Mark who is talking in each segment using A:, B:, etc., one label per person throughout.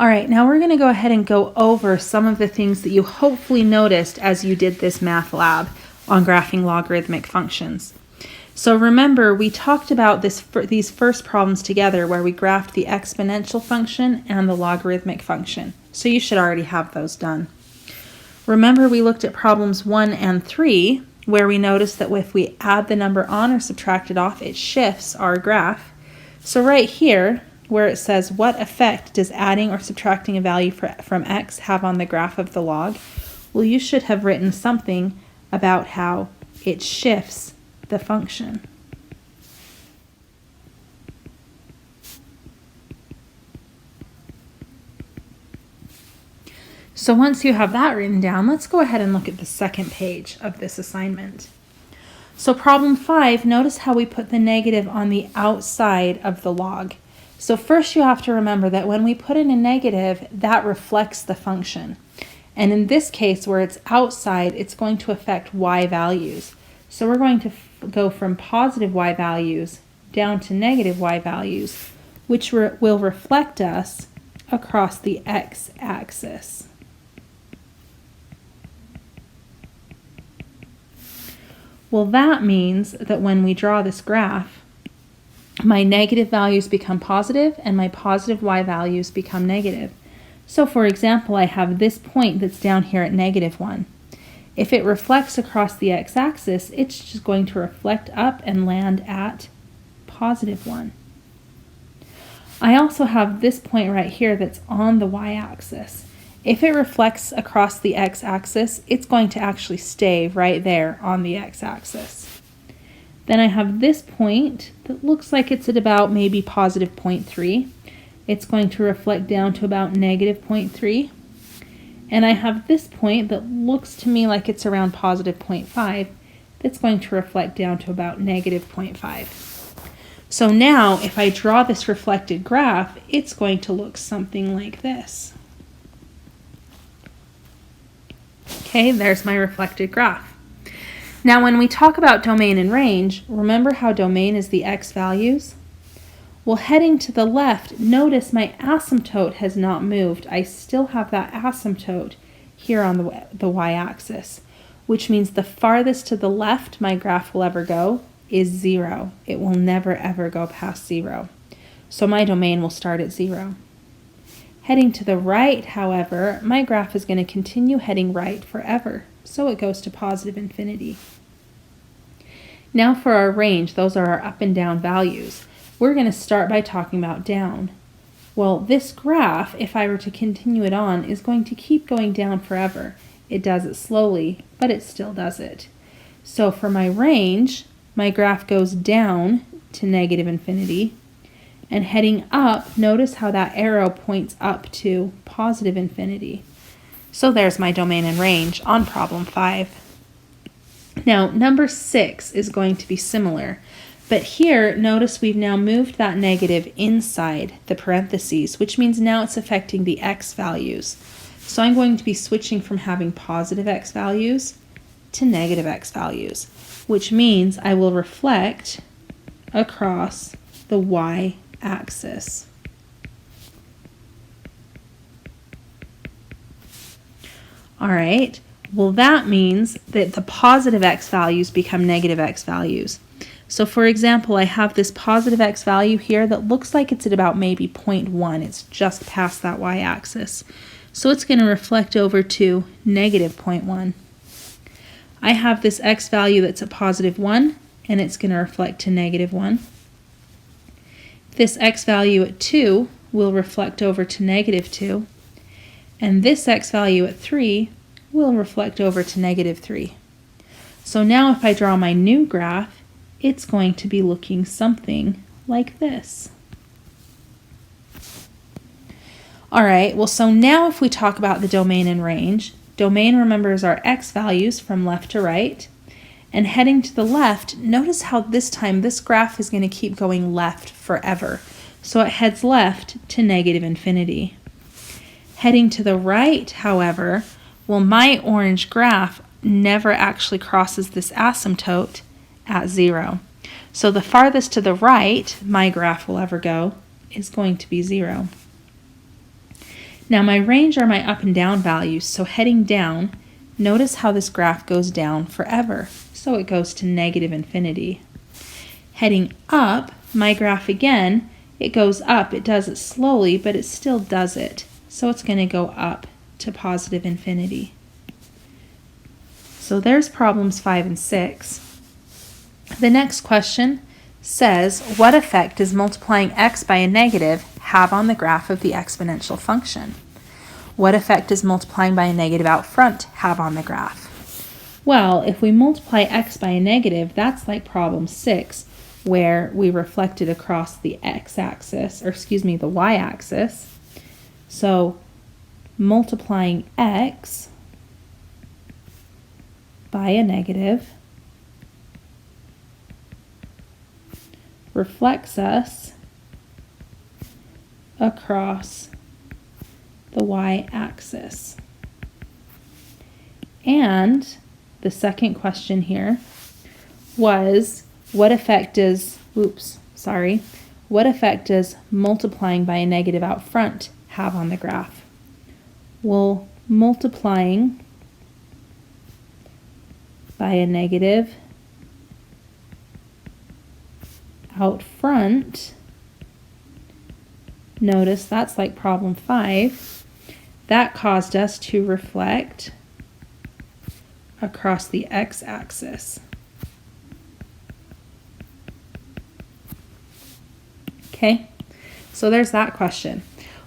A: All right, now we're going to go ahead and go over some of the things that you hopefully noticed as you did this math lab on graphing logarithmic functions. So remember, we talked about these first problems together where we graphed the exponential function and the logarithmic function. So you should already have those done. Remember, we looked at problems 1 and 3, where we noticed that if we add the number on or subtract it off, it shifts our graph. So right here, where it says, what effect does adding or subtracting a value from x have on the graph of the log? Well, you should have written something about how it shifts the function. So once you have that written down, let's go ahead and look at the second page of this assignment. So problem 5, notice how we put the negative on the outside of the log. So first you have to remember that when we put in a negative, that reflects the function. And in this case, where it's outside, it's going to affect y values. So we're going to go from positive y values down to negative y values, which will reflect us across the x-axis. Well, that means that when we draw this graph, my negative values become positive and my positive y values become negative. So for example, I have this point that's down here at -1. If it reflects across the x-axis, it's just going to reflect up and land at +1. I also have this point right here that's on the y-axis. If it reflects across the x-axis, it's going to actually stay right there on the x-axis. Then I have this point that looks like it's at about maybe +0.3. It's going to reflect down to about -0.3. And I have this point that looks to me like it's around +0.5. That's going to reflect down to about -0.5. So now, if I draw this reflected graph, it's going to look something like this. Okay, there's my reflected graph. Now when we talk about domain and range, remember how domain is the x values? Well, heading to the left, notice my asymptote has not moved. I still have that asymptote here on the y-axis, which means the farthest to the left my graph will ever go is 0. It will never ever go past 0. So my domain will start at 0. Heading to the right, however, my graph is going to continue heading right forever, so it goes to +infinity. Now for our range, those are our up and down values. We're going to start by talking about down. Well, this graph, if I were to continue it on, is going to keep going down forever. It does it slowly, but it still does it. So for my range, my graph goes down to -infinity. And heading up, notice how that arrow points up to +infinity. So there's my domain and range on problem 5. Now, number 6 is going to be similar. But here, notice we've now moved that negative inside the parentheses, which means now it's affecting the x values. So I'm going to be switching from having positive x values to negative x values, which means I will reflect across the y-axis. All right, well that means that the positive x values become negative x values. So for example, I have this positive x value here that looks like it's at about maybe 0.1. It's just past that y-axis. So it's going to reflect over to -0.1. I have this x value that's at +1, and it's going to reflect to -1. This x value at 2 will reflect over to -2. And this x value at 3 will reflect over to -3. So now if I draw my new graph, it's going to be looking something like this. All right, well, so now if we talk about the domain and range, domain, remember, is our x values from left to right. And heading to the left, notice how this time this graph is going to keep going left forever. So it heads left to -infinity. Heading to the right, however, well, my orange graph never actually crosses this asymptote at 0. So the farthest to the right my graph will ever go is going to be 0. Now my range are my up and down values, so heading down, notice how this graph goes down forever. So it goes to negative infinity. Heading up, my graph again, it goes up. It does it slowly, but it still does it. So it's going to go up to positive infinity. So there's problems 5 and 6. The next question says, what effect does multiplying x by a negative have on the graph of the exponential function? What effect does multiplying by a negative out front have on the graph? Well, if we multiply x by a negative, that's like problem 6, where we reflect it across the x-axis, or excuse me, the y-axis. So multiplying x by a negative reflects us across the y-axis. And the second question here was, what effect does multiplying by a negative out front have on the graph? Well, multiplying by a negative out front, notice that's like problem 5, that caused us to reflect across the x-axis. Okay, so there's that question.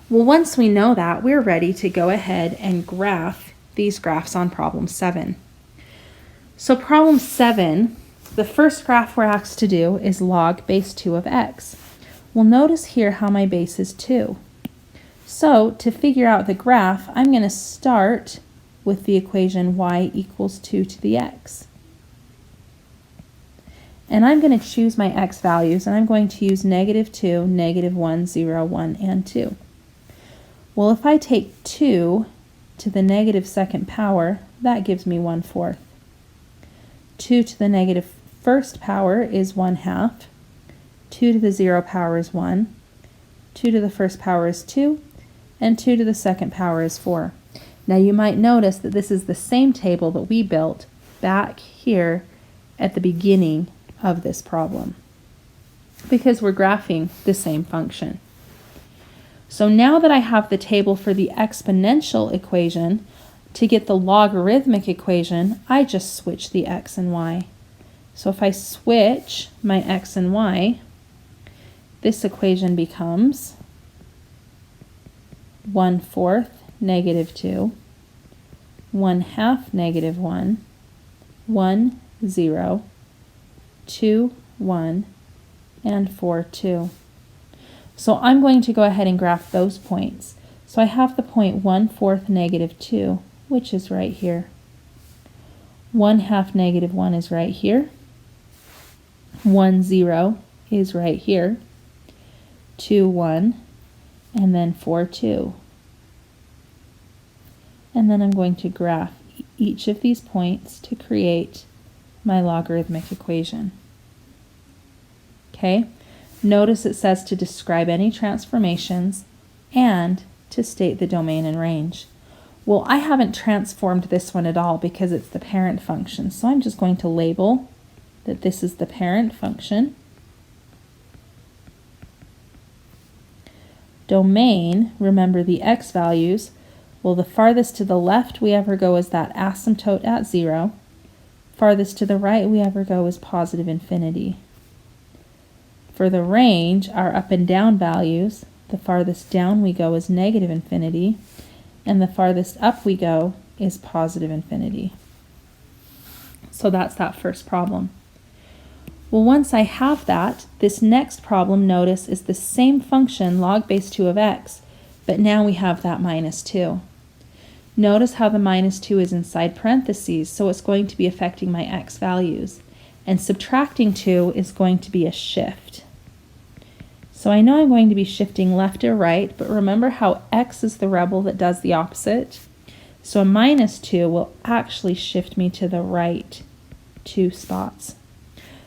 A: Well, once we know that, we're ready to go ahead and graph these graphs on problem 7. So problem 7, the first graph we're asked to do is log base 2 of x. Well, notice here how my base is 2. So to figure out the graph, I'm going to start with the equation y equals 2 to the x. And I'm going to choose my x values, and I'm going to use -2, -1, 0, 1, and 2. Well, if I take 2 to the negative second power, that gives me 1/4. 2 to the negative first power is 1/2. 2 to the 0 power is 1. 2 to the first power is 2. And 2 to the second power is 4. Now you might notice that this is the same table that we built back here at the beginning of this problem, because we're graphing the same function. So now that I have the table for the exponential equation, to get the logarithmic equation, I just switch the x and y. So if I switch my x and y, this equation becomes 1/4 -2, 1/2 -1, 1, 0, 2, 1, and 4, 2. So I'm going to go ahead and graph those points. So I have the point 1/4 -2, which is right here. 1/2 -1 is right here. 1, 0 is right here. 2, 1, and then 4, 2. And then I'm going to graph each of these points to create my logarithmic equation. Okay, notice it says to describe any transformations and to state the domain and range. Well, I haven't transformed this one at all because it's the parent function, so I'm just going to label that this is the parent function. Domain, remember the x values. Well, the farthest to the left we ever go is that asymptote at 0. Farthest to the right we ever go is positive infinity. For the range, our up and down values, the farthest down we go is negative infinity, and the farthest up we go is positive infinity. So that's that first problem. Well, once I have that, this next problem, notice, is the same function, log base 2 of x, but now we have that -2. Notice how the -2 is inside parentheses, so it's going to be affecting my x values. And subtracting 2 is going to be a shift. So I know I'm going to be shifting left or right, but remember how x is the rebel that does the opposite? So a -2 will actually shift me to the right 2 spots.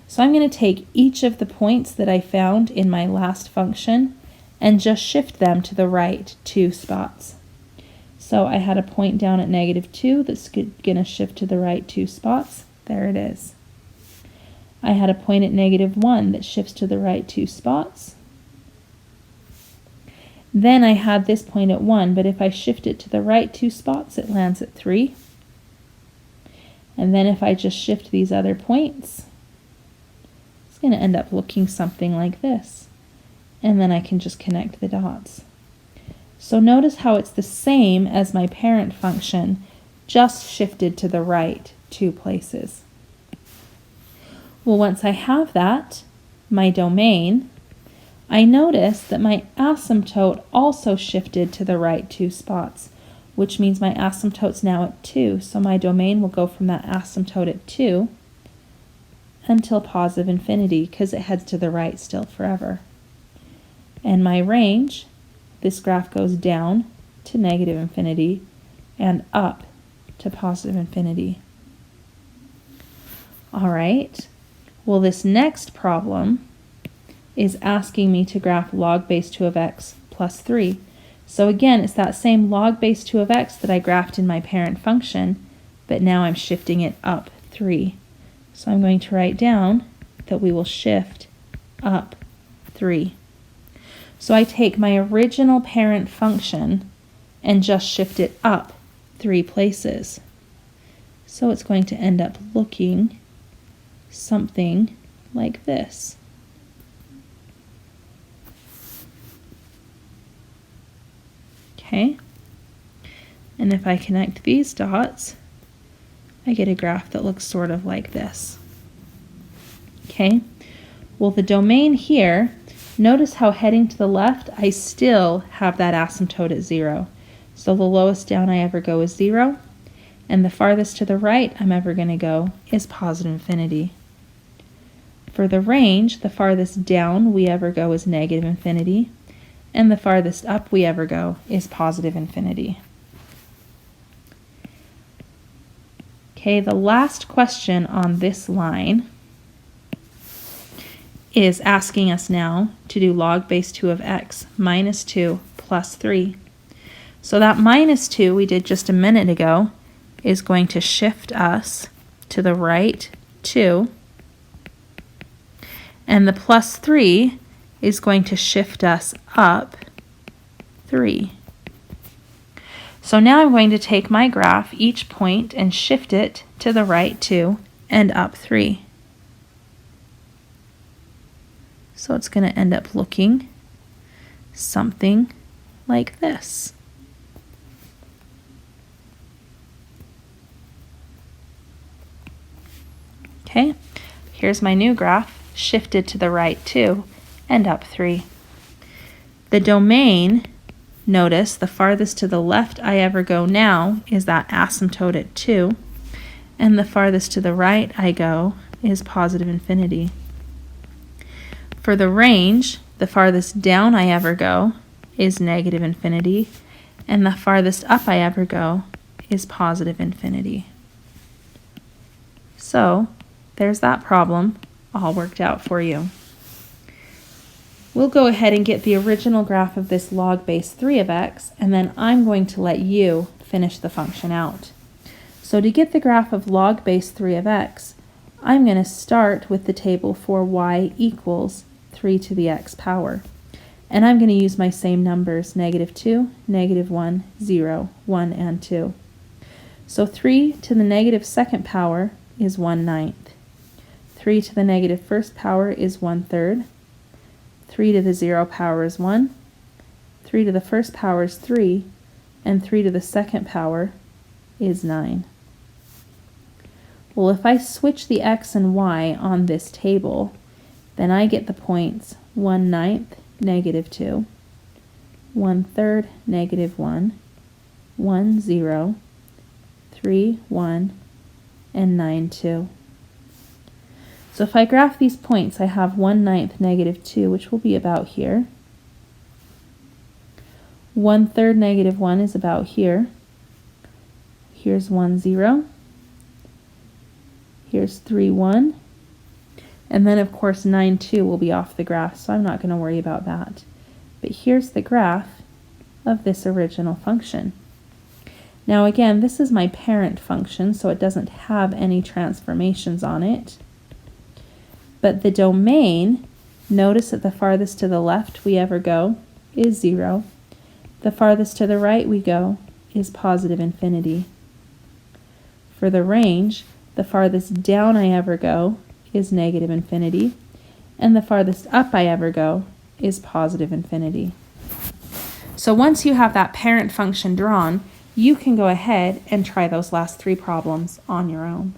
A: So I'm going to take each of the points that I found in my last function and just shift them to the right 2 spots. So I had a point down at -2 that's going to shift to the right 2 spots. There it is. I had a point at -1 that shifts to the right 2 spots. Then I had this point at 1, but if I shift it to the right 2 spots, it lands at 3. And then if I just shift these other points, it's going to end up looking something like this. And then I can just connect the dots. So notice how it's the same as my parent function, just shifted to the right 2 places. Well, once I have that, my domain, I notice that my asymptote also shifted to the right 2 spots, which means my asymptote's now at 2. So my domain will go from that asymptote at 2 until positive infinity, because it heads to the right still forever. And my range, this graph goes down to negative infinity and up to positive infinity. All right. Well, this next problem is asking me to graph log base 2 of x plus 3. So again, it's that same log base 2 of x that I graphed in my parent function, but now I'm shifting it up 3. So I'm going to write down that we will shift up 3. So I take my original parent function and just shift it up 3 places. So it's going to end up looking something like this. Okay, and if I connect these dots, I get a graph that looks sort of like this. Okay, well, the domain here, notice how heading to the left, I still have that asymptote at 0. So the lowest down I ever go is 0, and the farthest to the right I'm ever going to go is positive infinity. For the range, the farthest down we ever go is negative infinity, and the farthest up we ever go is positive infinity. Okay, the last question on this line is asking us now to do log base 2 of x minus 2 plus 3. So that minus 2 we did just a minute ago is going to shift us to the right 2, and the plus 3 is going to shift us up 3. So now I'm going to take my graph, each point, and shift it to the right 2 and up 3. So it's going to end up looking something like this. Okay, here's my new graph, shifted to the right 2 and up 3. The domain, notice the farthest to the left I ever go now is that asymptote at 2, and the farthest to the right I go is positive infinity. For the range, the farthest down I ever go is negative infinity, and the farthest up I ever go is positive infinity. So there's that problem all worked out for you. We'll go ahead and get the original graph of this log base 3 of x, and then I'm going to let you finish the function out. So to get the graph of log base 3 of x, I'm going to start with the table for y equals 3 to the x power. And I'm going to use my same numbers, -2, -1, 0, 1, and 2. So 3 to the negative second power is 1/9. 3 to the negative first power is 1/3. 3 to the 0 power is 1. 3 to the first power is 3. And 3 to the second power is 9. Well, if I switch the x and y on this table, then I get the points 1/9, -2, 1/3, -1, 1, 0, 3, 1, and 9, 2. So if I graph these points, I have 1/9, -2, which will be about here. 1/3, -1 is about here. Here's 1, 0. Here's 3, 1. And then, of course, 9, 2 will be off the graph, so I'm not going to worry about that. But here's the graph of this original function. Now again, this is my parent function, so it doesn't have any transformations on it. But the domain, notice that the farthest to the left we ever go is 0. The farthest to the right we go is positive infinity. For the range, the farthest down I ever go is negative infinity, and the farthest up I ever go is positive infinity. So once you have that parent function drawn, you can go ahead and try those last 3 problems on your own.